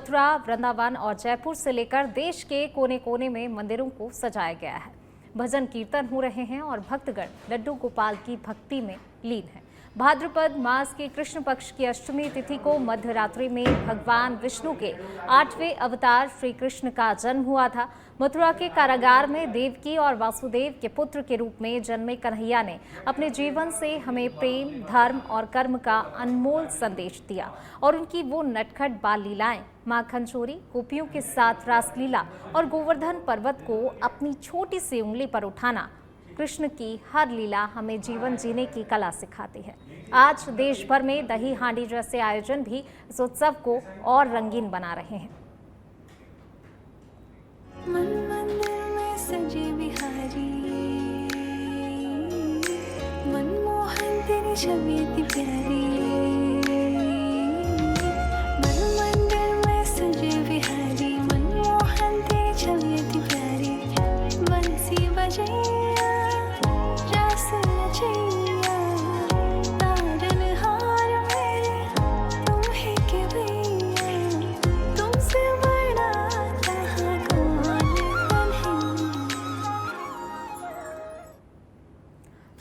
मथुरा, वृंदावन और जयपुर से लेकर देश के कोने कोने में मंदिरों को सजाया गया है। भजन कीर्तन हो रहे हैं और भक्तगण लड्डू गोपाल की भक्ति में लीन है। भाद्रपद मास के कृष्ण पक्ष की अष्टमी तिथि को मध्य रात्रि में भगवान विष्णु के 8वें अवतार श्री कृष्ण का जन्म हुआ था। मथुरा के कारागार में देवकी और वासुदेव के पुत्र के रूप में जन्मे कन्हैया ने अपने जीवन से हमें प्रेम, धर्म और कर्म का अनमोल संदेश दिया और उनकी वो नटखट बाल लीलाएं, माखन चोरी, गोपियों के साथ रासलीला और गोवर्धन पर्वत को अपनी छोटी सी उंगली पर उठाना, कृष्ण की हर लीला हमें जीवन जीने की कला सिखाती है। आज देश भर में दही हांडी जैसे आयोजन भी इस उत्सव को और रंगीन बना रहे हैं। मन मंदिर में सजे बिहारी, मनमोहन तेरी छवि इतनी प्यारी। मन मंदिर में सजे बिहारी, मनमोहन तेरी छवि इतनी प्यारी। बंसी बजैया रस रचैया, तारनहार मेरे तुम ही के भैया। तुमसे बड़ा कहाँ कौन नहीं।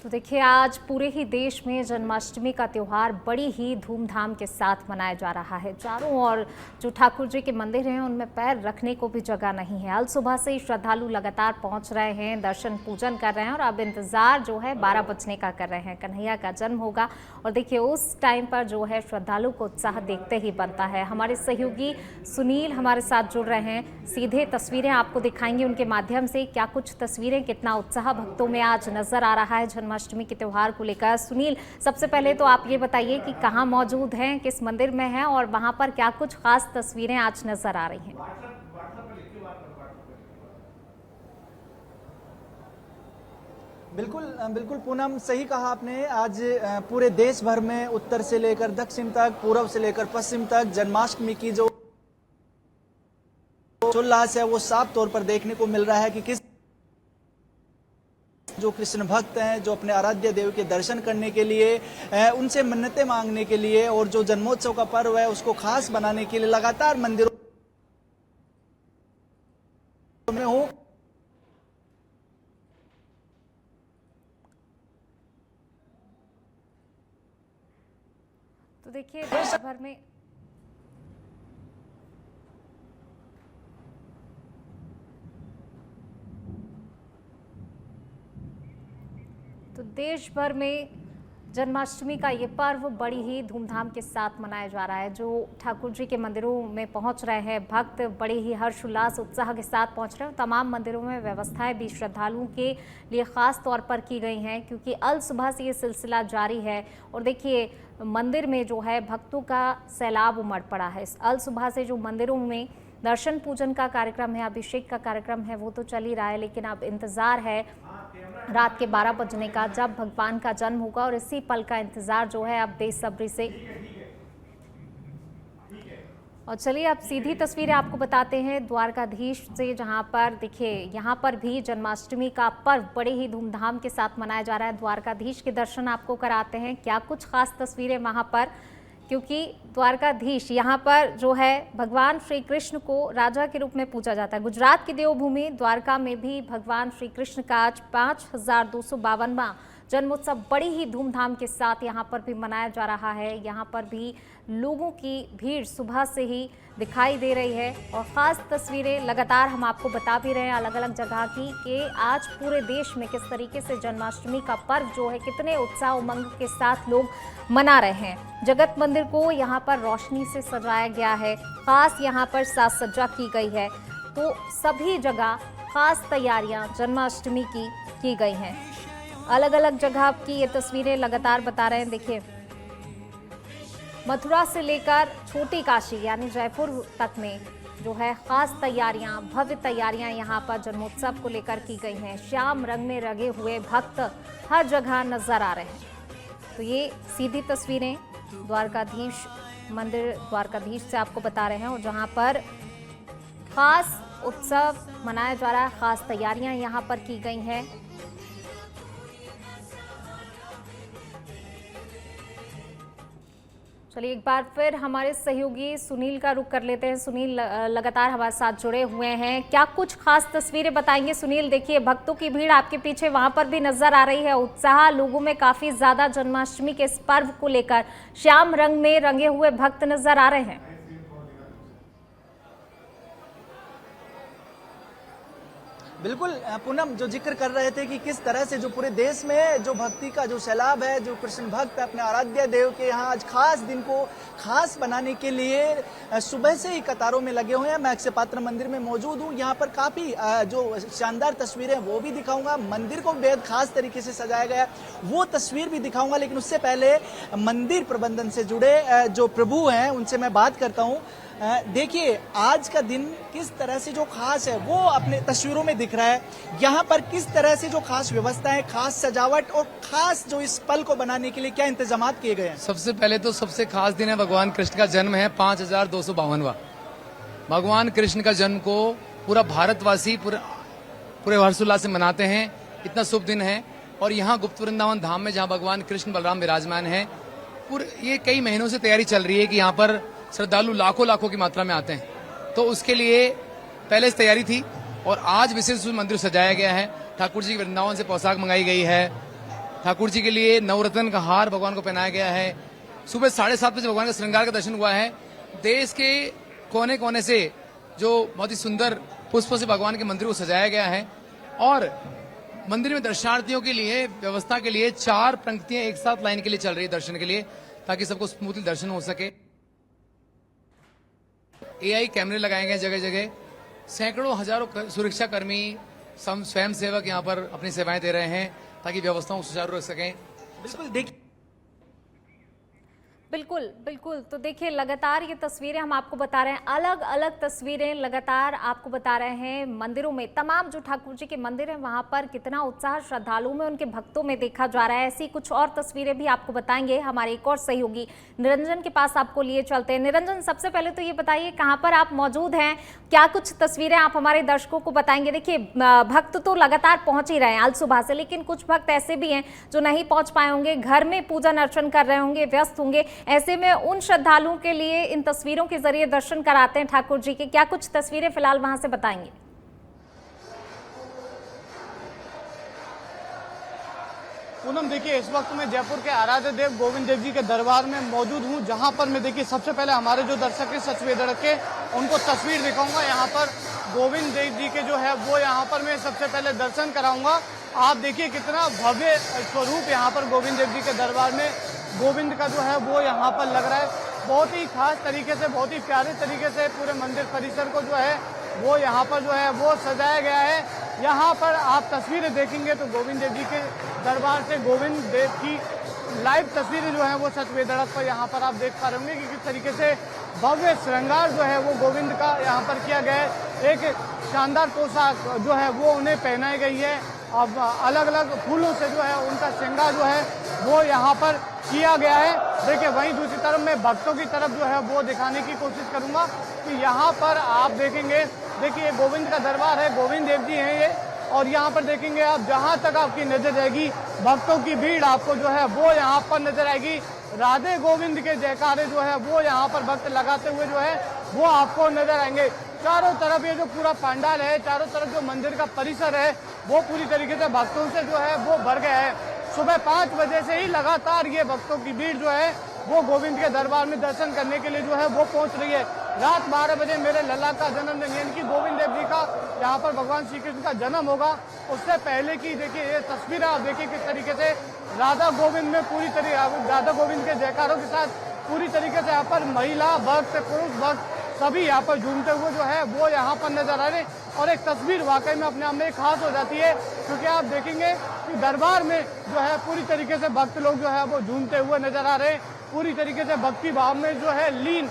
तो देखिए, आज पूरे ही देश में जन्माष्टमी का त्यौहार बड़ी ही धूमधाम के साथ मनाया जा रहा है। चारों ओर जो ठाकुर जी के मंदिर हैं उनमें पैर रखने को भी जगह नहीं है। अल सुबह से ही श्रद्धालु लगातार पहुंच रहे हैं, दर्शन पूजन कर रहे हैं और अब इंतजार जो है 12 बजने का कर रहे हैं। कन्हैया का जन्म होगा और देखिए उस टाइम पर जो है श्रद्धालु को उत्साह देखते ही बनता है। हमारे सहयोगी सुनील हमारे साथ जुड़ रहे हैं, सीधे तस्वीरें आपको दिखाएंगे उनके माध्यम से। क्या कुछ तस्वीरें, कितना उत्साह भक्तों में आज नजर आ रहा है जन्माष्टमी के त्यौहार को लेकर। सुनील, सबसे पहले तो आप ये बताइए कि कहाँ मौजूद हैं, किस मंदिर में हैं और वहां पर क्या कुछ खास तस्वीरें आज नजर आ रही हैं। बिल्कुल पूनम, सही कहा आपने। आज पूरे देश भर में उत्तर से लेकर दक्षिण तक, पूर्व से लेकर पश्चिम तक जन्माष्टमी की जो उल्लास है वो साफ तौर पर देखने को मिल रहा है कि किस जो कृष्ण भक्त हैं, जो अपने आराध्य देव के दर्शन करने के लिए, उनसे मन्नतें मांगने के लिए और जो जन्मोत्सव का पर्व है उसको खास बनाने के लिए लगातार मंदिरों में हो। तो देखिए देश भर में जन्माष्टमी का ये पर्व बड़ी ही धूमधाम के साथ मनाया जा रहा है। जो ठाकुर जी के मंदिरों में पहुंच रहे हैं भक्त, बड़े ही हर्षोल्लास उत्साह के साथ पहुंच रहे हैं। तमाम मंदिरों में व्यवस्थाएं भी श्रद्धालुओं के लिए खास तौर पर की गई हैं क्योंकि अल सुबह से ये सिलसिला जारी है। और देखिए मंदिर में जो है भक्तों का सैलाब उमड़ पड़ा है। इस अल सुबह से जो मंदिरों में दर्शन पूजन का कार्यक्रम है, अभिषेक का कार्यक्रम है, वो तो चल ही रहा है, लेकिन अब इंतजार है रात के 12 बजने का, जब भगवान का जन्म होगा और इसी पल का इंतजार जो है अब बेसब्री से। और चलिए अब सीधी तस्वीरें आपको बताते हैं द्वारकाधीश से, जहां पर देखिए यहां पर भी जन्माष्टमी का पर्व बड़े ही धूमधाम के साथ मनाया जा रहा है। द्वारकाधीश के दर्शन आपको कराते हैं। क्या कुछ खास तस्वीरें वहां पर, क्योंकि द्वारकाधीश यहाँ पर जो है भगवान श्री कृष्ण को राजा के रूप में पूजा जाता है। गुजरात की देवभूमि द्वारका में भी भगवान श्री कृष्ण का आज 5252वां जन्मोत्सव बड़ी ही धूमधाम के साथ यहाँ पर भी मनाया जा रहा है। यहाँ पर भी लोगों की भीड़ सुबह से ही दिखाई दे रही है और ख़ास तस्वीरें लगातार हम आपको बता भी रहे हैं अलग अलग जगह की कि आज पूरे देश में किस तरीके से जन्माष्टमी का पर्व जो है कितने उत्साह उमंग के साथ लोग मना रहे हैं। जगत मंदिर को यहाँ पर रोशनी से सजाया गया है, खास यहाँ पर साज सज्जा की गई है। तो सभी जगह खास तैयारियां जन्माष्टमी की गई हैं। अलग अलग जगह की ये तस्वीरें लगातार बता रहे हैं। देखिए मथुरा से लेकर छोटी काशी यानी जयपुर तक में जो है खास तैयारियां, भव्य तैयारियां यहाँ पर जन्मोत्सव को लेकर की गई हैं। श्याम रंग में रंगे हुए भक्त हर जगह नजर आ रहे हैं। तो ये सीधी तस्वीरें द्वारकाधीश मंदिर द्वारकाधीश से आपको बता रहे हैं और जहाँ पर खास उत्सव मनाया जा रहा है, खास तैयारियां यहाँ पर की गई हैं। चलिए एक बार फिर हमारे सहयोगी सुनील का रुख कर लेते हैं। सुनील लगातार हमारे साथ जुड़े हुए हैं, क्या कुछ खास तस्वीरें बताएंगे? सुनील, देखिए भक्तों की भीड़ आपके पीछे वहां पर भी नजर आ रही है, उत्साह लोगों में काफी ज्यादा जन्माष्टमी के इस पर्व को लेकर। श्याम रंग में रंगे हुए भक्त नजर आ रहे हैं। बिल्कुल पूनम, जो जिक्र कर रहे थे कि किस तरह से जो पूरे देश में जो भक्ति का जो सैलाब है, जो कृष्ण भक्त अपने आराध्य देव के यहाँ आज खास दिन को खास बनाने के लिए सुबह से ही कतारों में लगे हुए हैं। मैं अक्षय पात्र मंदिर में मौजूद हूँ। यहाँ पर काफी जो शानदार तस्वीरें वो भी दिखाऊंगा, मंदिर को बेहद खास तरीके से सजाया गया वो तस्वीर भी दिखाऊंगा। लेकिन उससे पहले मंदिर प्रबंधन से जुड़े जो प्रभु हैं उनसे मैं बात करता हूँ। देखिए आज का दिन किस तरह से जो खास है वो अपने तस्वीरों में दिख रहा है। यहाँ पर किस तरह से जो खास व्यवस्थाएं, खास सजावट और खास जो इस पल को बनाने के लिए क्या इंतजाम किए गए हैं? सबसे पहले तो सबसे खास दिन है भगवान कृष्ण का जन्म है, 5252वां। भगवान कृष्ण का जन्म को पूरा भारतवासी पूरे हर्षोल्लास से मनाते हैं। इतना शुभ दिन है। और यहाँ गुप्त वृंदावन धाम में जहाँ भगवान कृष्ण बलराम विराजमान है, ये कई महीनों से तैयारी चल रही है कि यहाँ पर श्रद्धालु लाखों की मात्रा में आते हैं। तो उसके लिए पहले से तैयारी थी और आज विशेष मंदिर सजाया गया है। ठाकुर जी वृंदावन से पोशाक मंगाई गई है। ठाकुर जी के लिए नवरत्न का हार भगवान को पहनाया गया है। सुबह 7:30 बजे भगवान का श्रृंगार का दर्शन हुआ है। देश के कोने कोने से जो बहुत ही सुंदर पुष्पों से भगवान के मंदिर को सजाया गया है। और मंदिर में दर्शनार्थियों के लिए व्यवस्था के लिए 4 पंक्तियां एक साथ लाइन के लिए चल रही है दर्शन के लिए, ताकि सबको स्मूथली दर्शन हो सके। AI कैमरे लगाए गए जगह जगह। सैकड़ों हजारों सुरक्षा कर्मी, स्वयं सेवक यहाँ पर अपनी सेवाएं दे रहे हैं ताकि व्यवस्थाओं को सुचारू रख सकें। बिल्कुल देखिए, बिल्कुल। तो देखिए लगातार ये तस्वीरें हम आपको बता रहे हैं, अलग अलग तस्वीरें लगातार आपको बता रहे हैं। मंदिरों में तमाम जो ठाकुर जी के मंदिर हैं वहां पर कितना उत्साह श्रद्धालुओं में, उनके भक्तों में देखा जा रहा है। ऐसी कुछ और तस्वीरें भी आपको बताएंगे हमारे एक और सहयोगी निरंजन के पास, आपको लिए चलते हैं। निरंजन, सबसे पहले तो ये बताइए कहाँ पर आप मौजूद हैं, क्या कुछ तस्वीरें आप हमारे दर्शकों को बताएंगे? देखिए भक्त तो लगातार पहुंच ही रहे हैं आज सुबह से, लेकिन कुछ भक्त ऐसे भी हैं जो नहीं पहुंच पाए होंगे, घर में पूजन अर्चन कर रहे होंगे, व्यस्त होंगे। ऐसे में उन श्रद्धालुओं के लिए इन तस्वीरों के जरिए दर्शन कराते हैं ठाकुर जी के, क्या कुछ तस्वीरें फिलहाल वहां से बताएंगे? पूनम, देखिए इस वक्त मैं जयपुर के आराध्य देव गोविंद देव जी के दरबार में मौजूद हूं, जहां पर मैं देखिए सबसे पहले हमारे जो दर्शक हैं सचवेदड़ के, उनको तस्वीर दिखाऊंगा। यहां पर गोविंद देव जी के जो है वो यहां पर मैं सबसे पहले दर्शन कराऊंगा। आप देखिए कितना भव्य स्वरूप यहाँ पर गोविंद देव जी के दरबार में गोविंद का जो है वो यहाँ पर लग रहा है। बहुत ही खास तरीके से, बहुत ही प्यारे तरीके से पूरे मंदिर परिसर को जो है वो यहाँ पर जो है वो सजाया गया है। यहाँ पर आप तस्वीरें देखेंगे तो गोविंद देव जी के दरबार से गोविंद देव की लाइव तस्वीरें जो है वो सचवेदड़ पर यहाँ पर आप देख पा रहे होंगे कि किस तरीके से भव्य श्रृंगार जो है वो गोविंद का यहाँ पर किया गया है। एक शानदार पोशाक जो है वो उन्हें पहनाई गई है। अब अलग अलग फूलों से जो है उनका श्रृंगार जो है वो यहाँ पर किया गया है। देखिए वहीं दूसरी तरफ मैं भक्तों की तरफ जो है वो दिखाने की कोशिश करूंगा कि यहाँ पर आप देखेंगे, देखिए गोविंद का दरबार है, गोविंद देव जी हैं ये, और यहाँ पर देखेंगे आप जहाँ तक आपकी नजर जाएगी भक्तों की भीड़ आपको जो है वो यहाँ पर नजर आएगी। राधे गोविंद के जयकारे जो है वो यहाँ पर भक्त लगाते हुए जो है वो आपको नजर आएंगे। चारों तरफ ये जो पूरा पंडाल है, चारों तरफ जो मंदिर का परिसर है वो पूरी तरीके से भक्तों से जो है वो भर गया है। सुबह 5 बजे से ही लगातार ये भक्तों की भीड़ जो है वो गोविंद के दरबार में दर्शन करने के लिए जो है वो पहुंच रही है। रात 12 बजे मेरे लल्ला का जन्मदिन यानी कि गोविंद देव जी का यहाँ पर भगवान श्री कृष्ण का जन्म होगा, उससे पहले की देखिए ये तस्वीर आप देखिए किस तरीके से राधा गोविंद में पूरी तरीके राधा गोविंद के जयकारों के साथ पूरी तरीके से यहाँ पर महिला भक्त, पुरुष भक्त सभी यहाँ पर झूमते हुए जो है वो यहाँ पर नजर आ रहे हैं। और एक तस्वीर वाकई में अपने आप में खास हो जाती है, क्योंकि आप देखेंगे कि दरबार में जो है पूरी तरीके से भक्त लोग जो है वो झूमते हुए नजर आ रहे हैं। पूरी तरीके से भक्ति भाव में जो है लीन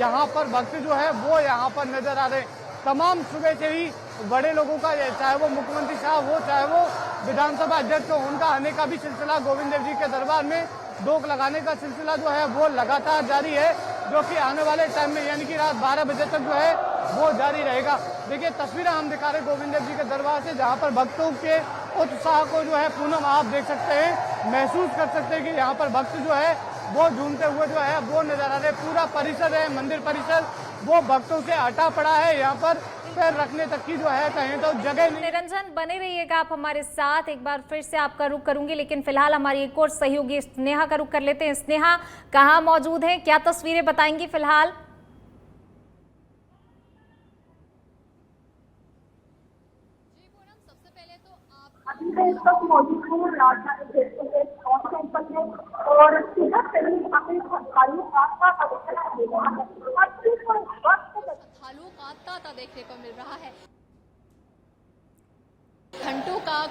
यहाँ पर भक्त जो है वो यहाँ पर नजर आ रहे हैं। तमाम सुबह से ही बड़े लोगों का, चाहे वो मुख्यमंत्री साहब हो, चाहे वो विधानसभा अध्यक्ष हो, उनका आने का भी सिलसिला गोविंद देव जी के दरबार में डोक लगाने का सिलसिला जो है वो लगातार जारी है, जो कि आने वाले टाइम में यानी कि रात 12 बजे तक जो है वो जारी रहेगा। देखिए तस्वीरें हम दिखा रहे गोविंद देव जी के दरबार से, जहाँ पर भक्तों के उत्साह को जो है पूनम आप देख सकते हैं, महसूस कर सकते हैं कि यहाँ पर भक्त जो है वो झूमते हुए जो है वो नजर आ रहे। पूरा परिसर है, मंदिर परिसर वो भक्तों से अटा पड़ा है। यहाँ पर पैर रखने तक की जो है कहें तो जगह नहीं। निरंजन बने रहिएगा आप हमारे साथ, एक बार फिर से आपका रुख करूंगी, लेकिन फिलहाल हमारी एक और सहयोगी स्नेहा का रुख कर लेते हैं। स्नेहा कहाँ मौजूद हैं, क्या तस्वीरें बताएंगी फिलहाल? अभी मैं इस वक्त मौजूद हूँ राजधानी जयपुर के स्कॉट टेम्पल में और सीधा चलिए अपने श्रद्धालुओं का पवित्र मिल रहा है। श्रद्धालुओं का तांता देखने को मिल रहा है।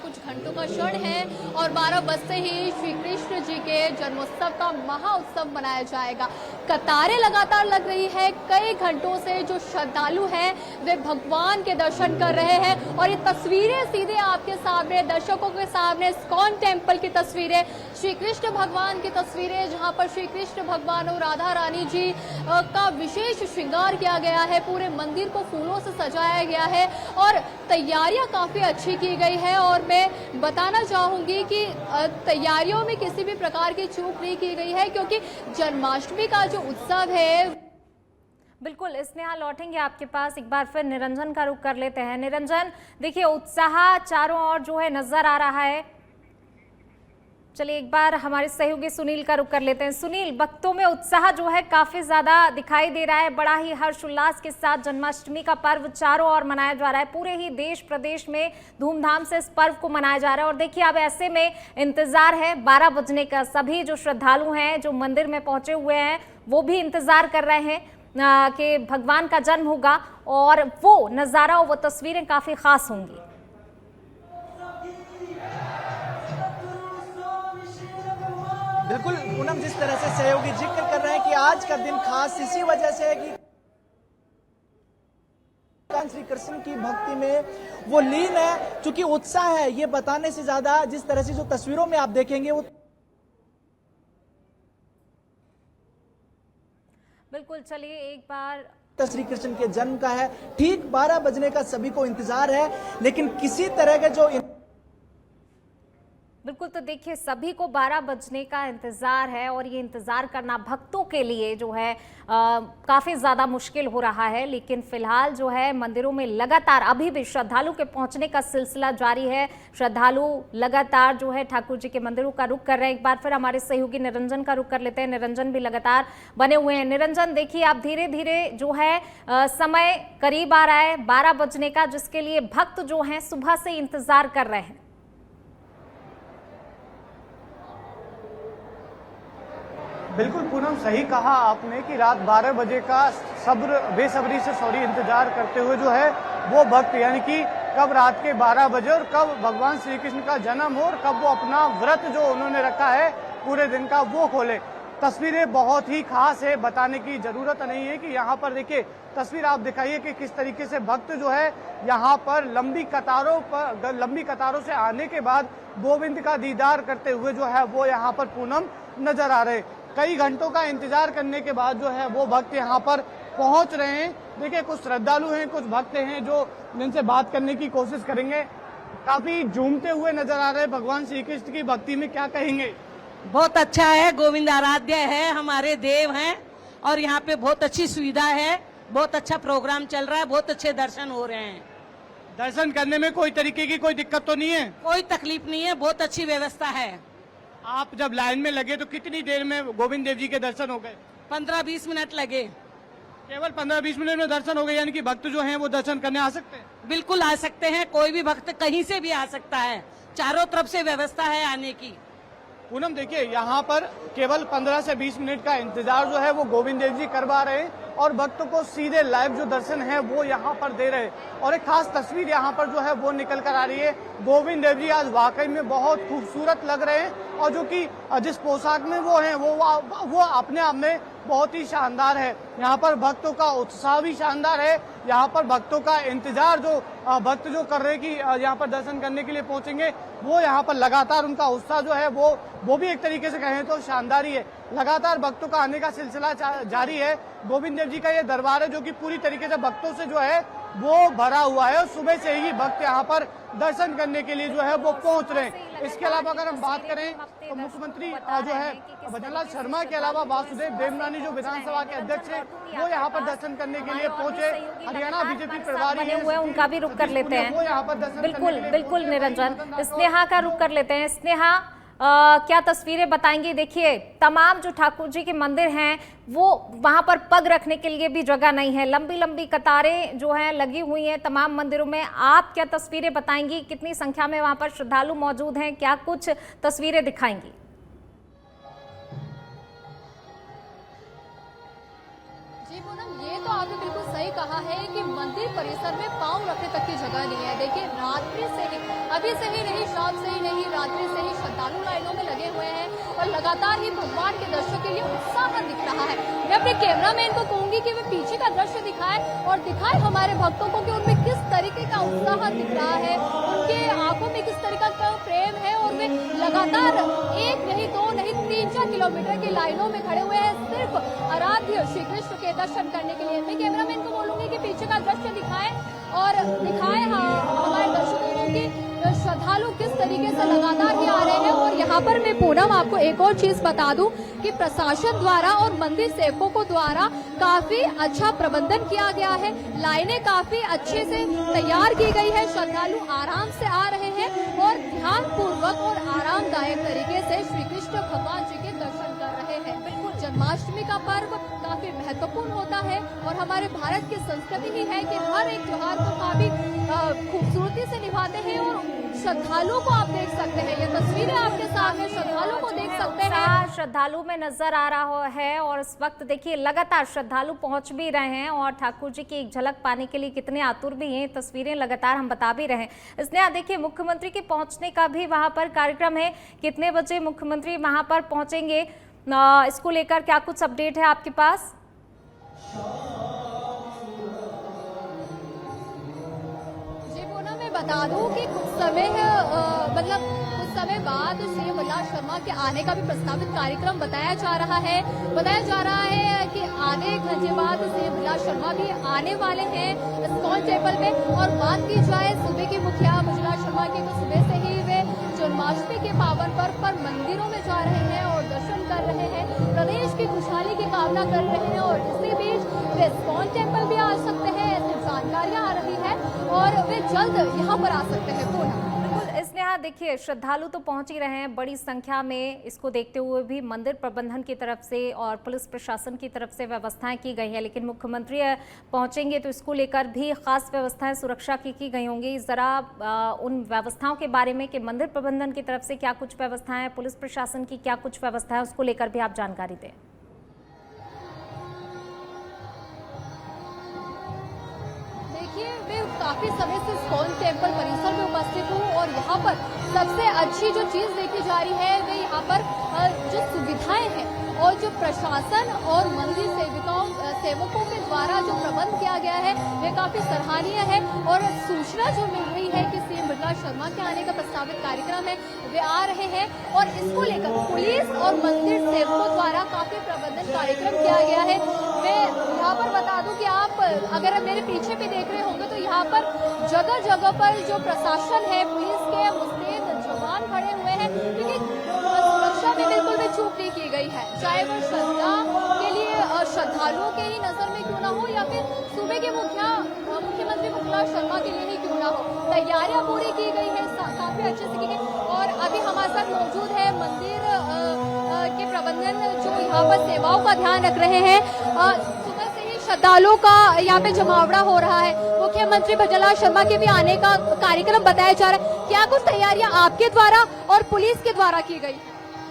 कुछ घंटों का क्षण है और 12 बजते ही श्री कृष्ण जी के जन्मोत्सव का महाउत्सव मनाया जाएगा। कतारें लगातार लग रही है। कई घंटों से जो श्रद्धालु हैं वे भगवान के दर्शन कर रहे हैं और ये तस्वीरें सीधे आपके सामने, दर्शकों के सामने इस्कॉन टेम्पल की तस्वीरें, श्री कृष्ण भगवान की तस्वीरें, जहां पर श्री कृष्ण भगवान और राधा रानी जी का विशेष श्रृंगार किया गया है। पूरे मंदिर को फूलों से सजाया गया है और तैयारियां काफी अच्छी की गई है। और मैं बताना चाहूंगी कि तैयारियों में किसी भी प्रकार की चूक नहीं की गई है, क्योंकि जन्माष्टमी का जो उत्सव है। बिल्कुल स्नेहा, लौटेंगे आपके पास, एक बार फिर निरंजन का रुख कर लेते हैं। निरंजन, देखिए उत्साह चारों ओर जो है नजर आ रहा है। चलिए एक बार हमारे सहयोगी सुनील का रुख कर लेते हैं। सुनील, भक्तों में उत्साह जो है काफी ज्यादा दिखाई दे रहा है। बड़ा ही हर्ष उल्लास के साथ जन्माष्टमी का पर्व चारों ओर मनाया जा रहा है। पूरे ही देश प्रदेश में धूमधाम से इस पर्व को मनाया जा रहा है। और देखिए अब ऐसे में इंतजार है 12 बजने का। सभी जो श्रद्धालु हैं जो मंदिर में पहुंचे हुए हैं वो भी इंतजार कर रहे हैं कि भगवान का जन्म होगा और वो नजारा, वो तस्वीरें काफी खास होंगी। बिल्कुल पूनम, जिस तरह से सहयोगी जिक्र कर रहे हैं कि आज का दिन खास इसी वजह से है कि श्री कृष्ण की भक्ति में वो लीन है। चूंकि उत्साह है, ये बताने से ज्यादा जिस तरह से जो तस्वीरों में आप देखेंगे वो बिल्कुल। चलिए एक बार श्री कृष्ण के जन्म का है। ठीक 12 बजने का सभी को इंतजार है, लेकिन किसी तरह के जो बिल्कुल, तो देखिए सभी को 12 बजने का इंतजार है और ये इंतजार करना भक्तों के लिए जो है काफी ज्यादा मुश्किल हो रहा है। लेकिन फिलहाल जो है मंदिरों में लगातार अभी भी श्रद्धालु के पहुंचने का सिलसिला जारी है। श्रद्धालु लगातार जो है ठाकुर जी के मंदिरों का रुख कर रहे हैं। एक बार फिर हमारे सहयोगी निरंजन का रुख कर लेते हैं। निरंजन भी लगातार बने हुए हैं। निरंजन, देखिए आप धीरे धीरे जो है समय करीब आ रहा है 12 बजने का, जिसके लिए भक्त जो है सुबह से इंतजार कर रहे हैं। बिल्कुल पूनम, सही कहा आपने कि रात 12 बजे का बेसब्री से इंतजार करते हुए जो है वो भक्त, यानी कि कब रात के 12 बजे और कब भगवान श्री कृष्ण का जन्म हो और कब वो अपना व्रत जो उन्होंने रखा है पूरे दिन का वो खोले। तस्वीरें बहुत ही खास है, बताने की जरूरत नहीं है कि यहाँ पर देखिए तस्वीर आप दिखाइए कि किस तरीके से भक्त जो है यहाँ पर लंबी कतारों से आने के बाद गोविंद का दीदार करते हुए जो है वो यहाँ पर पूनम नजर आ रहे। कई घंटों का इंतजार करने के बाद जो है वो भक्त यहाँ पर पहुंच रहे हैं। देखिए कुछ श्रद्धालु हैं, कुछ भक्त हैं जो जिनसे बात करने की कोशिश करेंगे। काफी झूमते हुए नजर आ रहे हैं। भगवान श्री कृष्ण की भक्ति में क्या कहेंगे? बहुत अच्छा है, गोविंद आराध्य है, हमारे देव हैं और यहाँ पे बहुत अच्छी सुविधा है, बहुत अच्छा प्रोग्राम चल रहा है, बहुत अच्छे दर्शन हो रहे हैं। दर्शन करने में कोई तरीके की कोई दिक्कत तो नहीं है? कोई तकलीफ नहीं है, बहुत अच्छी व्यवस्था है। आप जब लाइन में लगे तो कितनी देर में गोविंद देव जी के दर्शन हो गए? 15-20 मिनट लगे। केवल 15-20 मिनट में दर्शन हो गए, यानी कि भक्त जो हैं वो दर्शन करने आ सकते हैं? बिल्कुल आ सकते हैं, कोई भी भक्त कहीं से भी आ सकता है, चारों तरफ से व्यवस्था है आने की। पूनम देखिए यहाँ पर केवल 15 से 20 मिनट का इंतजार जो है वो गोविंद देव जी करवा रहे हैं और भक्तों को सीधे लाइव जो दर्शन है वो यहाँ पर दे रहे हैं। और एक खास तस्वीर यहाँ पर जो है वो निकल कर आ रही है। गोविंद देव जी आज वाकई में बहुत खूबसूरत लग रहे हैं और जो कि जिस पोशाक में वो हैं वो अपने आप में बहुत ही शानदार है। यहाँ पर भक्तों का उत्साह भी शानदार है। यहाँ पर भक्तों का इंतजार जो भक्त जो कर रहे हैं कि यहाँ पर दर्शन करने के लिए पहुंचेंगे, वो यहाँ पर लगातार उनका उत्साह जो है वो भी एक तरीके से कहें तो शानदार ही है। लगातार भक्तों का आने का सिलसिला जारी है। गोविंद देव जी का ये दरबार है जो कि पूरी तरीके से भक्तों से जो है वो भरा हुआ है और सुबह से ही भक्त यहाँ पर दर्शन करने के लिए जो है वो पहुंच रहे हैं। इसके अलावा अगर हम बात करें तो दर्शकों मुख्यमंत्री को बता जो रहे है हैं कि किस भजनलाल तरीके से शर्मा के श्रद्धालु अलावा जो वासुदेव इस देवनानी जो पहुंच विधानसभा रहे के हैं। अध्यक्ष है निरंजन चौधरी वो यहाँ पर आपके दर्शन करने के पास लिए हमारे और भी पहुंचे। सहयोगी हरियाणा लगातार बीजेपी हमारे साथ प्रभारी बने हैं हुए हैं, उनका भी रुख कर लेते वो यहाँ पर हैं। दर्शन बिल्कुल करने के लिए बिल्कुल पहुंचे। निरंजन, मदन राठौर स्नेहा का रुख कर लेते हैं। स्नेहा, क्या तस्वीरें बताएंगी? देखिए तमाम जो ठाकुर जी के मंदिर हैं वो वहां पर पग रखने के लिए भी जगह नहीं है, लंबी लंबी कतारें जो हैं लगी हुई हैं तमाम मंदिरों में। आप क्या तस्वीरें बताएंगी? कितनी संख्या में वहां पर श्रद्धालु मौजूद हैं? क्या कुछ तस्वीरें दिखाएंगी? जी पूनम, ये तो आपने बिल्कुल सही कहा है कि मंदिर परिसर में पांव रखने तक की जगह नहीं है। देखिए रात्रि से ही, अभी से ही नहीं, शाम से ही नहीं, रात्रि से ही श्रद्धालु लाइनों में लगे हुए हैं और लगातार ही भगवान के दर्शन के लिए उत्साह दिख रहा है। मैं अपने कैमरामैन को कहूंगी कि वे पीछे का दृश्य दिखाए और दिखाए हमारे भक्तों को कि उनमें किस तरीके का उत्साह दिख रहा है, उनके आंखों में किस तरीका का प्रेम है और वे लगातार 1 नहीं 2 नहीं 3-4 किलोमीटर की लाइनों में खड़े हुए हैं सिर्फ आराध्य श्री कृष्ण के दर्शन करने के लिए। मैं कैमरामैन को बोलूंगी कि पीछे का दृश्य दिखाए और दिखाए हमारे दर्शकों को कि श्रद्धालु किस तरीके से लगातार ही आ रहे हैं। और यहाँ पर मैं पूनम आपको एक और चीज बता दूं कि प्रशासन द्वारा और मंदिर सेवकों द्वारा काफी अच्छा प्रबंधन किया गया है। लाइनें काफी अच्छे से तैयार की गई है, श्रद्धालु आराम से आ रहे हैं और ध्यान पूर्वक और आरामदायक तरीके से श्री कृष्ण भगवान जी के दर्शन कर रहे हैं। बिल्कुल जन्माष्टमी का पर्व काफी महत्वपूर्ण होता है और हमारे भारत की संस्कृति ही है कि हर एक त्योहार को काफी खूबसूरती से निभाते हैं। और श्रद्धालुओं को आप देख सकते हैं, ये तस्वीरें आपके सामने, श्रद्धालुओं को देख सकते हैं, श्रद्धालु में नजर आ रहा है। और इस वक्त देखिए लगातार श्रद्धालु पहुंच भी रहे हैं और ठाकुर जी की एक झलक पाने के लिए कितने आतुर भी हैं, तस्वीरें लगातार हम बता भी रहे हैं। इसलिए देखिए मुख्यमंत्री के पहुंचने का भी वहां पर कार्यक्रम है, कितने बजे मुख्यमंत्री वहां पर पहुंचेंगे, इसको लेकर क्या कुछ अपडेट है आपके पास? बता दूं कि कुछ समय कुछ समय बाद सीएम विलास शर्मा के आने का भी प्रस्तावित कार्यक्रम बताया जा रहा है। बताया जा रहा है कि आधे घंटे बाद सीएम विलास शर्मा भी आने वाले हैं इस्कॉन टेम्पल में। और बात की जाए सूबे के मुखिया भजनलाल शर्मा की, तो सुबह से ही वे जन्माष्टमी के पावन पर्व पर मंदिरों में जा रहे हैं और दर्शन कर रहे हैं, प्रदेश की खुशहाली की कामना कर रहे हैं। और इसी बीच वे इस्कॉन टेम्पल भी आ सकते हैं, ऐसी जानकारियां आ रही है और वे जल्द यहाँ पर आ सकते हैं। स्नेहा देखिए श्रद्धालु तो पहुंच ही रहे हैं बड़ी संख्या में, इसको देखते हुए भी मंदिर प्रबंधन की तरफ से और पुलिस प्रशासन की तरफ से व्यवस्थाएं की गई हैं। लेकिन मुख्यमंत्री पहुंचेंगे तो इसको लेकर भी खास व्यवस्थाएं सुरक्षा की गई होंगी। जरा उन व्यवस्थाओं के बारे में कि मंदिर प्रबंधन की तरफ से क्या कुछ व्यवस्थाएं, पुलिस प्रशासन की क्या कुछ व्यवस्था है, उसको लेकर भी आप जानकारी दें। काफी समय से इस्कॉन टेम्पल परिसर में उपस्थित हूँ और यहाँ पर सबसे अच्छी जो चीज देखी जा रही है वे यहाँ पर जो सुविधाएं हैं और जो प्रशासन और मंदिर सेवकों के द्वारा जो प्रबंध किया गया है वे काफी सराहनीय है। और सूचना जो मिल रही है कि सीएम विलास शर्मा के आने का प्रस्तावित कार्यक्रम है, वे आ रहे हैं और इसको लेकर पुलिस और मंदिर सेवकों द्वारा काफी प्रबंधन कार्यक्रम किया गया है। मैं यहाँ पर बता दूं कि आप अगर मेरे पीछे भी देख रहे होंगे तो यहाँ पर जगह जगह पर जो प्रशासन है, पुलिस के मुस्तैद जवान खड़े हुए हैं, क्योंकि सुरक्षा में बिल्कुल भी चूक नहीं की गई है, चाहे वो श्रद्धा के लिए श्रद्धालुओं के ही नजर में क्यों ना हो या फिर सूबे के मुख्यमंत्री भजनलाल शर्मा के लिए ही क्यों ना हो, तैयारियां पूरी की गई है, काफी अच्छे से की गई। और अभी हमारे साथ मौजूद है मंदिर के प्रबंधन जो यहाँ पर सेवाओं का ध्यान रख रहे हैं। सुबह से ही श्रद्धालुओं का यहाँ पे जमावड़ा हो रहा है, मुख्यमंत्री भजनलाल शर्मा के भी आने का कार्यक्रम बताया जा रहा है। क्या कुछ तैयारियां आपके द्वारा और पुलिस के द्वारा की गई?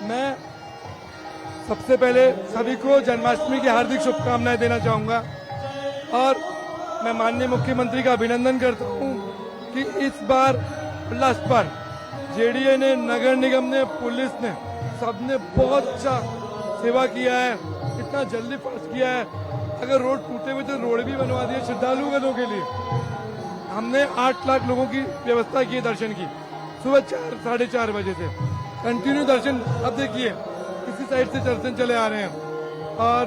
मैं सबसे पहले सभी को जन्माष्टमी की हार्दिक शुभकामनाएं देना चाहूंगा और मैं माननीय मुख्यमंत्री का अभिनंदन करता हूं कि इस बार लास्ट बार जेडीए ने, नगर निगम ने, पुलिस ने, सबने बहुत अच्छा सेवा किया है, इतना जल्दी पास किया है। अगर रोड टूटे हुए तो रोड भी बनवा दिए श्रद्धालुओं के लिए। हमने 8 लाख लोगों की व्यवस्था की दर्शन की, सुबह 4 साढ़े 4 बजे से कंटिन्यू दर्शन। अब देखिए इसी साइड से दर्शन चले आ रहे हैं और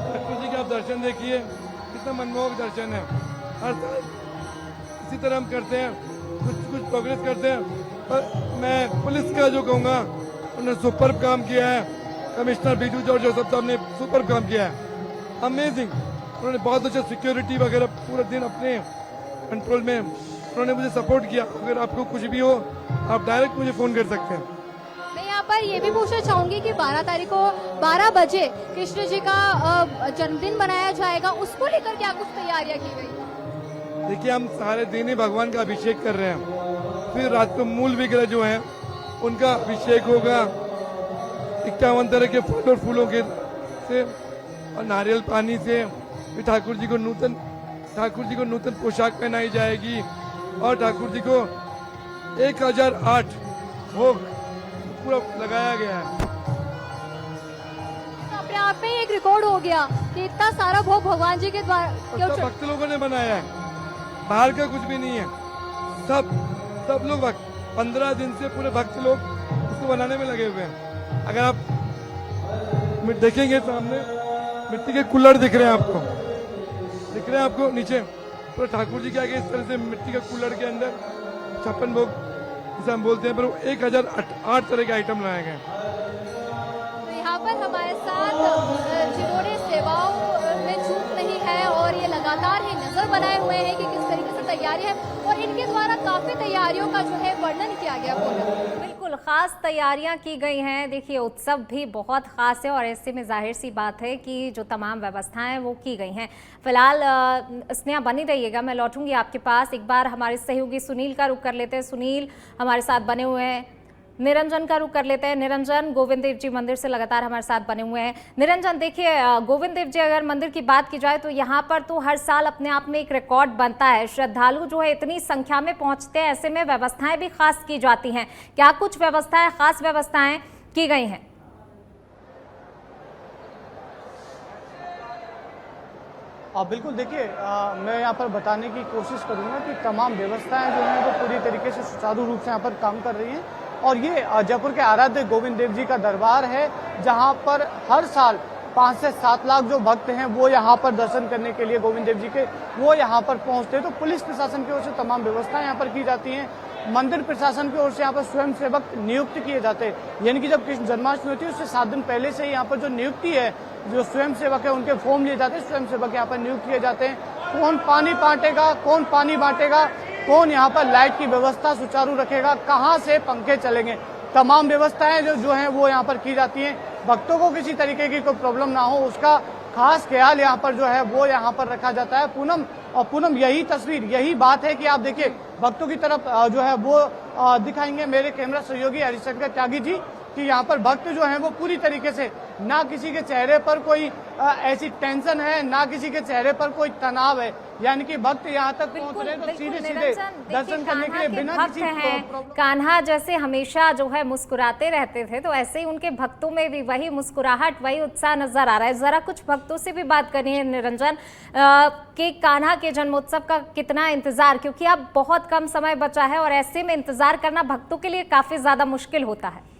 ठाकुर जी के आप दर्शन देखिए, कितना मनमोहक दर्शन है। हर साल इसी तरह हम करते हैं, कुछ प्रोग्रेस करते हैं और मैं पुलिस का जो कहूँगा, उन्होंने सुपर काम किया है। कमिश्नर बीजू जॉर्ज जोसेफ साहब ने सुपर काम किया है, अमेजिंग। उन्होंने बहुत अच्छा सिक्योरिटी वगैरह पूरा दिन अपने कंट्रोल में उन्होंने मुझे सपोर्ट किया। अगर आपको कुछ भी हो आप डायरेक्ट मुझे फ़ोन कर सकते हैं। मैं यहाँ पर ये भी पूछना चाहूंगी कि 12 तारीख को 12 बजे कृष्ण जी का जन्मदिन मनाया जाएगा, उसको लेकर क्या कुछ तैयारियां की गई? देखिए, हम सारे दिन ही भगवान का अभिषेक कर रहे हैं, फिर रात को मूल विग्रह जो है उनका अभिषेक होगा 51 तरह के फल और फूलों के से और नारियल पानी से। फिर ठाकुर जी को नूतन पोशाक पहनाई जाएगी और ठाकुर जी को 1008 भोग पूरा लगाया गया है। अपने आप में एक रिकॉर्ड हो गया कि इतना सारा भोग भगवान जी के द्वारा भक्त लोगों ने बनाया है, बाहर का कुछ भी नहीं है। सब लोग 15 दिन से पूरे भक्त लोग उसको बनाने में लगे हुए हैं। अगर आप देखेंगे सामने मिट्टी के कुल्हड़ दिख रहे हैं आपको नीचे, पूरा ठाकुर जी के आगे इस तरह से मिट्टी का कुल्हड़ के अंदर 56 भोग जिसे हम बोलते हैं, पर 1008 तरह के आइटम लाए गए। तो यहाँ पर हमारे साथ जिन्होंने सेवाओं में चूक नहीं है और ये लगातार ही नजर बनाए हुए हैं कि किस तरीके से तैयारी है, और इनके द्वारा काफी तैयारियों का जो है वर्णन किया गया। बिल्कुल खास तैयारियां की गई हैं। देखिए, उत्सव भी बहुत खास है और ऐसे में जाहिर सी बात है कि जो तमाम व्यवस्थाएं वो की गई हैं। फिलहाल स्नेहा बनी रहिएगा, मैं लौटूंगी आपके पास। एक बार हमारे सहयोगी सुनील का रुख कर लेते हैं। सुनील हमारे साथ बने हुए हैं। निरंजन का रुख कर लेते हैं। निरंजन गोविंद देव जी मंदिर से लगातार हमारे साथ बने हुए हैं। निरंजन, देखिए, गोविंद देव जी अगर मंदिर की बात की जाए तो यहाँ पर तो हर साल अपने आप में एक रिकॉर्ड बनता है। श्रद्धालु जो है इतनी संख्या में पहुंचते हैं, ऐसे में व्यवस्थाएं भी खास की जाती हैं। क्या कुछ व्यवस्थाएं, खास व्यवस्थाएं की गई हैं? बिल्कुल, देखिए, मैं यहाँ पर बताने की कोशिश करूंगा कि तमाम व्यवस्थाएं जो हैं वो पूरी तरीके से सुचारू रूप से यहाँ पर काम कर रही हैं। और ये जयपुर के आराध्य गोविंद देव जी का दरबार है, जहाँ पर हर साल 5 से 7 लाख जो भक्त हैं वो यहाँ पर दर्शन करने के लिए गोविंद देव जी के वो यहाँ पर पहुँचते हैं। तो पुलिस प्रशासन की ओर से तमाम व्यवस्थाएं यहाँ पर की जाती हैं। मंदिर प्रशासन की ओर से यहाँ पर स्वयं सेवक नियुक्त किए जाते हैं, यानी कि जब कृष्ण जन्माष्टमी होती है उससे 7 दिन पहले से यहाँ पर जो नियुक्ति है, जो स्वयं सेवक है उनके फॉर्म लिए जाते हैं, स्वयं सेवक यहाँ पर नियुक्त किए जाते हैं। कौन पानी बांटेगा, कौन यहाँ पर लाइट की व्यवस्था सुचारू रखेगा, कहाँ से पंखे चलेंगे, तमाम व्यवस्थाएं जो हैं वो यहाँ पर की जाती हैं। भक्तों को किसी तरीके की कोई प्रॉब्लम ना हो उसका खास ख्याल यहाँ पर जो है वो यहाँ पर रखा जाता है। पूनम यही तस्वीर, यही बात है कि आप देखिए भक्तों की तरफ जो है वो दिखाएंगे मेरे कैमरा सहयोगी हरिशंकर त्यागी जी कि यहाँ पर भक्त जो हैं वो पूरी तरीके से, ना किसी के चेहरे पर कोई ऐसी टेंशन है, ना किसी के चेहरे पर कोई तनाव है, यानी कि भक्त यहाँ तक पहुँच रहे हैं तो सीधे दर्शन करने के लिए बिना किसी प्रॉब्लम। कान्हा जैसे हमेशा जो है मुस्कुराते रहते थे, तो ऐसे ही उनके भक्तों में भी वही मुस्कुराहट, वही उत्साह नजर आ रहा है। जरा कुछ भक्तों से भी बात करनी है निरंजन, कि कान्हा के जन्मोत्सव का कितना इंतजार, क्योंकि अब बहुत कम समय बचा है और ऐसे में इंतजार करना भक्तों के लिए काफी ज्यादा मुश्किल होता है।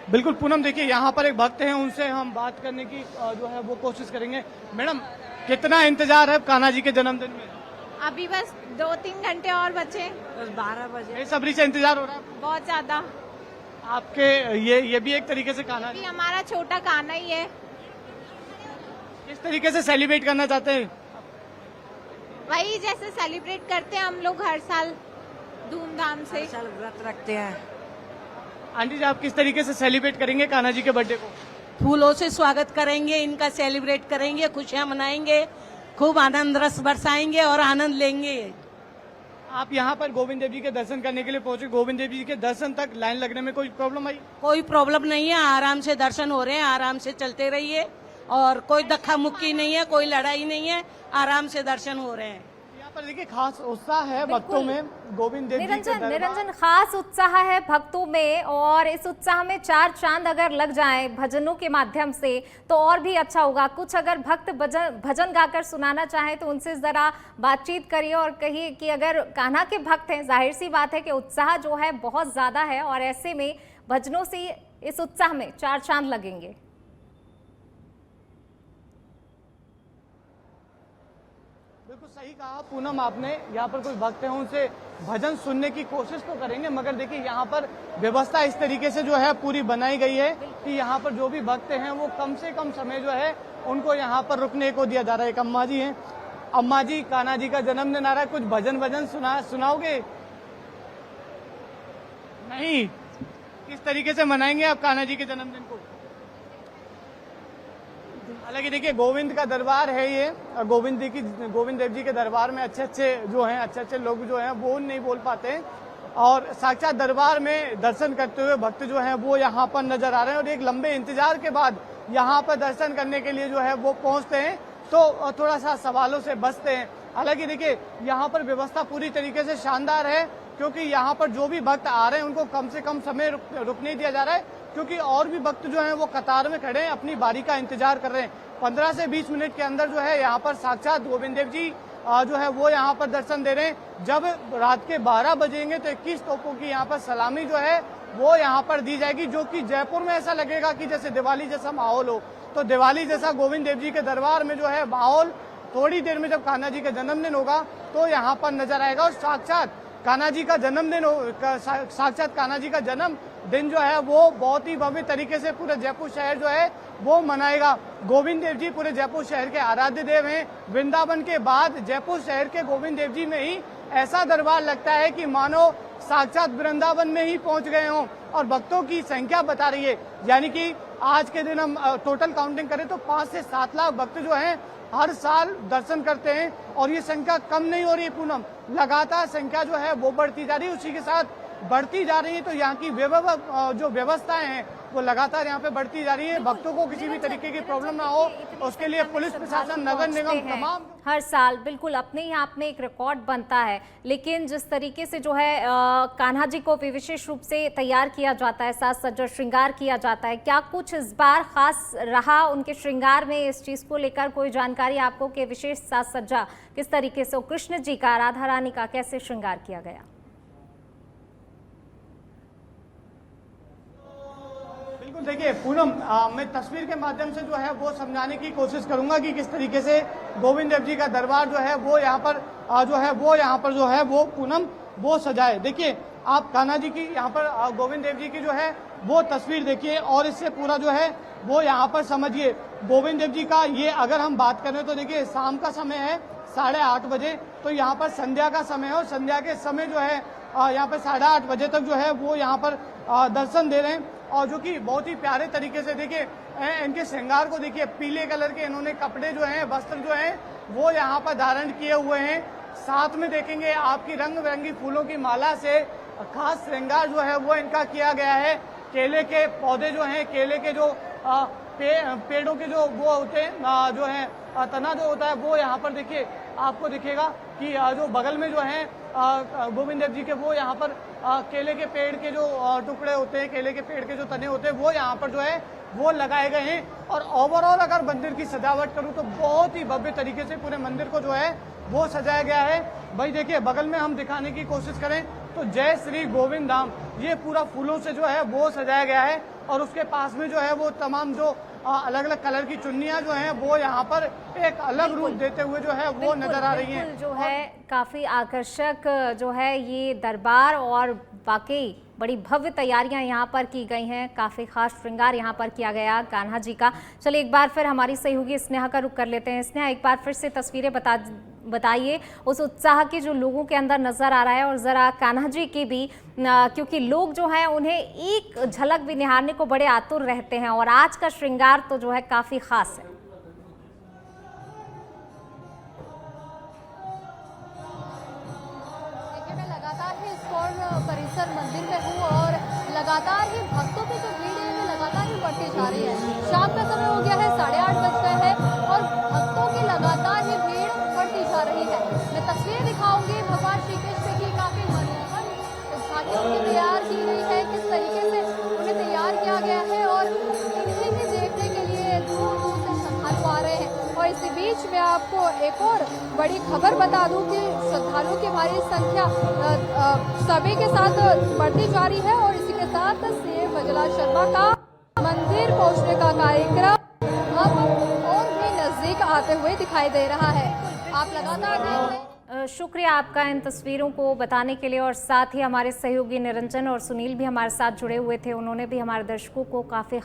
बिल्कुल पूनम, देखिए यहाँ पर एक भक्त हैं, उनसे हम बात करने की जो है वो कोशिश करेंगे। मैडम, कितना इंतजार है कान्हा जी के जन्मदिन में? अभी बस 2-3 घंटे और बचे, बस 12 बजे। बेसब्री से इंतजार हो रहा है बहुत ज्यादा। आपके ये भी एक तरीके से कान्हा भी हमारा छोटा कान्हा ही है। किस तरीके से सेलिब्रेट करना चाहते हैं? वही जैसे सेलिब्रेट करते हैं हम लोग हर साल धूमधाम से। हर साल व्रत रखते हैं। आंटी जी, आप किस तरीके से सेलिब्रेट करेंगे कान्हा जी के बर्थडे को? फूलों से स्वागत करेंगे, इनका सेलिब्रेट करेंगे, खुशियां मनाएंगे, खूब आनंद रस बरसाएंगे और आनंद लेंगे। आप यहाँ पर गोविंद देव जी के दर्शन करने के लिए पहुंचे, गोविंद देव जी के दर्शन तक लाइन लगने में कोई प्रॉब्लम आई? कोई प्रॉब्लम नहीं है, आराम से दर्शन हो रहे हैं, आराम से चलते रहिए और कोई धक्का मुक्की नहीं है, कोई लड़ाई नहीं है, आराम से दर्शन हो रहे हैं। यहाँ पर देखिए खास उत्साह है भक्तों में गोविंद देव जी के दरबार। निरंजन, खास उत्साह है भक्तों में और इस उत्साह में 4 चांद अगर लग जाएं भजनों के माध्यम से तो और भी अच्छा होगा। कुछ अगर भक्त भजन गाकर सुनाना चाहें तो उनसे जरा बातचीत करिए और कहिए कि अगर कान्हा के भक्त हैं, जाहिर सी बात है कि उत्साह जो है बहुत ज्यादा है और ऐसे में भजनों से इस उत्साह में 4 चांद लगेंगे। बिल्कुल सही कहा पूनम आपने। यहाँ पर कोई भक्त हैं उनसे भजन सुनने की कोशिश तो करेंगे, मगर देखिए यहाँ पर व्यवस्था इस तरीके से जो है पूरी बनाई गई है कि यहाँ पर जो भी भक्त हैं वो कम से कम समय जो है उनको यहाँ पर रुकने को दिया जा रहा है। एक अम्मा जी हैं, अम्मा जी, कान्हा जी का जन्मदिन आ रहा है, कुछ भजन सुनाओगे? नहीं, किस तरीके से मनाएंगे आप कान्हा जी के जन्मदिन को? हालांकि देखिए गोविंद का दरबार है ये, गोविंद देव जी के दरबार में अच्छे लोग जो हैं वो नहीं बोल पाते हैं, और साक्षात दरबार में दर्शन करते हुए भक्त जो हैं वो यहाँ पर नजर आ रहे हैं, और एक लंबे इंतजार के बाद यहाँ पर दर्शन करने के लिए जो है वो पहुंचते हैं तो थोड़ा सा सवालों से बचते हैं। हालांकि देखिए यहाँ पर व्यवस्था पूरी तरीके से शानदार है, क्योंकि यहाँ पर जो भी भक्त आ रहे हैं उनको कम से कम समय रुकने दिया जा रहा है, क्योंकि और भी भक्त जो हैं वो कतार में खड़े हैं, अपनी बारी का इंतजार कर रहे हैं। 15 से 20 मिनट के अंदर जो है यहाँ पर साक्षात गोविंद देव जी जो है वो यहाँ पर दर्शन दे रहे हैं। जब रात के 12 बजेंगे तो 21 तोपों की यहाँ पर सलामी जो है वो यहाँ पर दी जाएगी, जो कि जयपुर में ऐसा लगेगा कि जैसे दिवाली जैसा माहौल हो। तो दिवाली जैसा गोविंद देव जी के दरबार में जो है माहौल थोड़ी देर में जब कान्हा जी का जन्मदिन होगा तो यहाँ पर नजर आएगा, और साक्षात कान्हा जी का जन्म दिन जो है वो बहुत ही भव्य तरीके से पूरे जयपुर शहर जो है वो मनाएगा। गोविंद देव जी पूरे जयपुर शहर के आराध्य देव हैं। वृंदावन के बाद जयपुर शहर के गोविंद देव जी में ही ऐसा दरबार लगता है कि मानो साक्षात वृंदावन में ही पहुंच गए हों, और भक्तों की संख्या बता रही है, यानी कि आज के दिन हम टोटल काउंटिंग करें तो 5 से 7 लाख भक्त जो हैं हर साल दर्शन करते हैं, और ये संख्या कम नहीं हो रही है पूनम, लगातार संख्या जो है वो बढ़ती जा रही है। उसी के साथ बढ़ती जा रही है तो यहाँ की जो व्यवस्थाएं हैं वो लगातार यहाँ पे बढ़ती जा रही है। भक्तों को किसी भी तरीके की प्रॉब्लम ना हो उसके लिए पुलिस प्रशासन, नगर निगम तमाम हर साल बिल्कुल अपने ही आप में एक रिकॉर्ड बनता है। लेकिन जिस तरीके से जो है कान्हा जी को विशेष रूप से तैयार किया जाता है, साज सज्जा श्रृंगार किया जाता है, क्या कुछ इस बार खास रहा उनके श्रृंगार में? इस चीज को लेकर कोई जानकारी आपको कि विशेष साज सज्जा किस तरीके से, कृष्ण जी का, राधा रानी का कैसे श्रृंगार किया गया? देखिए पूनम, मैं तस्वीर के माध्यम से जो है वो समझाने की कोशिश करूंगा कि किस तरीके से गोविंद देव जी का दरबार जो है वो यहाँ पर वो पूनम वो सजाए। देखिए आप कान्हा जी की यहाँ पर गोविंद देव जी की जो है वो तस्वीर देखिए, और इससे पूरा जो है वो यहाँ पर समझिए। गोविंद देव जी का ये अगर हम बात करें तो देखिए शाम का समय है 8:30 बजे, तो यहाँ पर संध्या का समय है, और संध्या के समय जो है यहाँ पर 8:30 बजे तक जो है वो यहाँ पर दर्शन दे रहे हैं, और जो कि बहुत ही प्यारे तरीके से देखिए इनके श्रृंगार को देखिए, पीले कलर के इन्होंने कपड़े जो हैं, वस्त्र जो हैं वो यहाँ पर धारण किए हुए हैं। साथ में देखेंगे आपकी रंग बिरंगी फूलों की माला से खास श्रृंगार जो है वो इनका किया गया है। केले के पौधे जो हैं, केले के जो पेड़ों के जो वो होते हैं जो है तना जो होता है वो यहाँ पर देखिए आपको दिखेगा कि जो बगल में जो है गोविंद देव जी के वो यहाँ पर केले के पेड़ के जो टुकड़े होते हैं, केले के पेड़ के जो तने होते हैं वो यहाँ पर जो है वो लगाए गए हैं। और ओवरऑल अगर मंदिर की सजावट करूँ तो बहुत ही भव्य तरीके से पूरे मंदिर को जो है वो सजाया गया है। भाई देखिए बगल में हम दिखाने की कोशिश करें तो जय श्री गोविंद धाम, ये पूरा फूलों से जो है वो सजाया गया है, और उसके पास में जो है वो तमाम जो अलग अलग कलर की चुन्नियां जो हैं वो यहाँ पर एक अलग रूप देते हुए जो है वो नजर आ रही हैं। जो है काफी आकर्षक जो है ये दरबार, और वाकई बड़ी भव्य तैयारियां यहाँ पर की गई हैं, काफी खास श्रृंगार यहाँ पर किया गया कान्हा जी का। चलिए एक बार फिर हमारी सहयोगी स्नेहा का रुख कर लेते हैं। स्नेहा, एक बार फिर से तस्वीरें बताइए उस उत्साह की जो लोगों के अंदर नजर आ रहा है, और जरा कान्हा जी की भी, क्योंकि लोग जो हैं उन्हें एक झलक भी निहारने को बड़े आतुर रहते हैं, और आज का श्रृंगार तो जो है काफी खास है। परिसर मंदिर में हूँ, और लगातार ही भक्तों की जो भीड़ है लगातार ही बढ़ती जा रही है। शाम का समय हो गया है, 8:30 बज गए हैं, और भक्तों की लगातार ही भीड़ बढ़ती जा रही है। मैं तस्वीरें दिखाऊंगी भगवान श्री कृष्ण की, काफी मनोहर झांकियों की तैयार की गई है, किस तरीके से उन्हें तैयार किया गया है, और इन्हें भी देखने के लिए दूर दूर से श्रद्धालु आ रहे हैं। और इसी बीच में आपको एक और बड़ी खबर बता दूं कि श्रद्धालुओं की भारी संख्या सभी के साथ बढ़ती जा रही है, और इसी के साथ सीएम वजला शर्मा का मंदिर पहुंचने का कार्यक्रम अब और भी नजदीक आते हुए दिखाई दे रहा है। आप लगातार देख रहे हैं। शुक्रिया आपका इन तस्वीरों को बताने के लिए, और साथ ही हमारे सहयोगी निरंजन और सुनील भी हमारे साथ जुड़े हुए थे। उन्होंने भी हमारे दर्शकों को काफ़ी